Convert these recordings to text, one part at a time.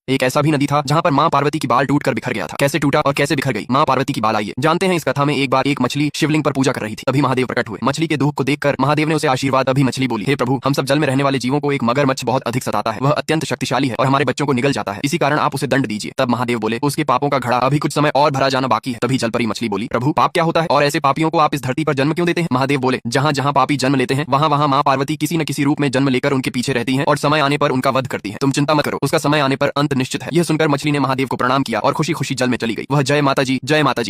एक ऐसा भी नदी था जहाँ पर माँ पार्वती की बाल टूटकर बिखर गया था। कैसे टूटा और कैसे बिखर गई माँ पार्वती की बाल, आइए जानते हैं। इस कथा में एक बार एक मछली शिवलिंग पर पूजा कर रही थी। तभी महादेव प्रकट हुए। मछली के दुख को देखकर महादेव ने उसे आशीर्वाद। तभी मछली बोली, हे प्रभु, हम सब जल में रहने वाले जीवों को एक मगरमच्छ बहुत अधिक सताता है। वह अत्यंत शक्तिशाली है और हमारे बच्चों को निगल जाता है। इसी कारण आप उसे दंड दीजिए। तब महादेव बोले, उसके पापों का घड़ा अभी कुछ समय और भरा जाना बाकी है। तभी जलपरी मछली बोली, प्रभु, पाप क्या होता है और ऐसे पापियों को आप इस धरती पर जन्म क्यों देते हैं? महादेव बोले, जहाँ जहाँ पापी जन्म लेते हैं वहाँ वहाँ माँ पार्वती किसी न किसी रूप में जन्म लेकर उनके पीछे रहती हैं और समय आने पर उनका वध करती हैं। तुम चिंता मत करो, उसका समय आने पर अंत निश्चित है। यह सुनकर मछली ने महादेव को प्रणाम किया और खुशी खुशी जल में चली गई। वह जय माता जी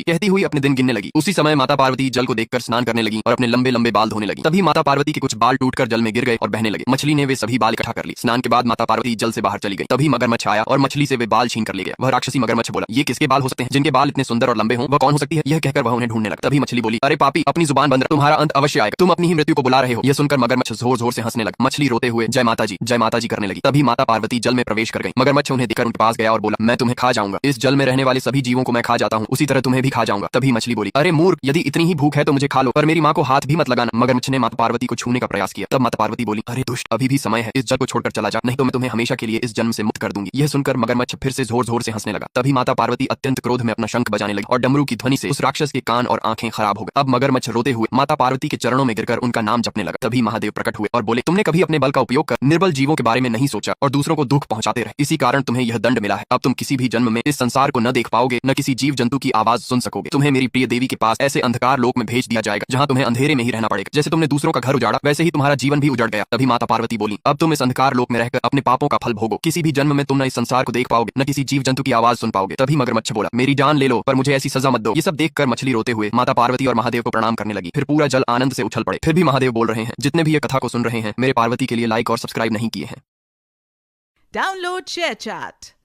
कहती हुई अपने दिन गिनने लगी। उसी समय माता पार्वती जल को देखकर स्नान करने लगी और अपने लंबे लंबे बाल धोने लगी। तभी माता पार्वती के कुछ बाल टूटकर जल में गिर गए और बहने लगे। मछली ने वे सभी बाल इकट्ठा कर ली। स्नान के बाद माता पार्वती जल से बाहर चली गई। तभी मगरमच्छ आया और मछली से वे बाल छीन कर ले गया। वह राक्षसी मगरमच्छ बोला, ये किसके बाल हो सकते हैं जिनके बाल इतने सुंदर और लंबे हों? वह कौन हो सकती है? यह कहकर वह उन्हें ढूंढने लगा। तभी मछली बोली, अरे पापी, अपनी जुबान बंद रख, तुम्हारा अंत अवश्य आएगा। तुम अपनी ही मृत्यु को बुला रहे हो। यह सुनकर मगरमच्छ जोर जोर से हंसने लगा। मछली रोते हुए जय माता जी करने लगी। तभी माता पार्वती जल में प्रवेश कर गई। मगरमच्छ उन्हें देखकर उनके पास गया और बोला, मैं तुम्हें खा जाऊंगा। इस जल में रहने वाले सभी जीवों को मैं खा जाता हूँ, उसी तरह तुम्हें भी खा जाऊंगा। तभी मछली बोली, अरे मूर्ख, यदि इतनी ही भूख है तो मुझे खा लो, पर मेरी माँ को हाथ भी मत लगाना। मगरमच्छ ने माता पार्वती को छूने का प्रयास किया। तब माता पार्वती बोली, अरे दुष्ट, अभी भी समय है, इस जल को छोड़कर चला जा, नहीं तो मैं तुम्हें हमेशा के लिए इस जन्म से मुक्त कर दूंगी। यह सुनकर मगरमच्छ फिर से जोर जोर से हंसने लगा। तभी माता पार्वती अत्यंत क्रोध में अपना शंख बजाने लगी और डमरू की ध्वनि से उस राक्षस के कान और आंखें खराब हो गई। अब मगरमच्छ रोते हुए माता पार्वती के चरणों में गिरकर उनका नाम जपने लगा। तभी महादेव प्रकट हुए और बोले, तुमने कभी अपने बल का उपयोग कर निर्बल जीवों के बारे में नहीं सोचा और दूसरों को दुख पहुंचाते रहे, इसी कारण तुम्हें यह दंड मिला है। अब तुम किसी भी जन्म में इस संसार को न देख पाओगे, न किसी जीव जंतु की आवाज सुन सकोगे। तुम्हें मेरी प्रिय देवी के पास ऐसे अंधकार लोक में भेज दिया जाएगा जहाँ तुम्हें अंधेरे में ही रहना पड़ेगा। जैसे तुमने दूसरों का घर उजाड़ा, वैसे ही तुम्हारा जीवन भी उजड़ गया। तभी माता पार्वती बोली, अब तुम इस अंधकार लोक में रहकर अपने पापों का फल भोगो। किसी भी जन्म में तुम न इस संसार को देख पाओगे, न किसी जीव जंतु की आवाज सुन पाओगे। तभी मगरमच्छ बोला, मेरी जान ले लो, पर मुझे ऐसी सजा मत दो। ये सब देखकर मछली रोते हुए माता पार्वती और महादेव को प्रणाम करने लगी। फिर पूरा जल आनंद से उछल पड़े। फिर भी महादेव बोल रहे हैं, जितने भी ये कथा को सुन रहे हैं, मेरे पार्वती के लिए लाइक और सब्सक्राइब नहीं किए हैं। Download ShareChat.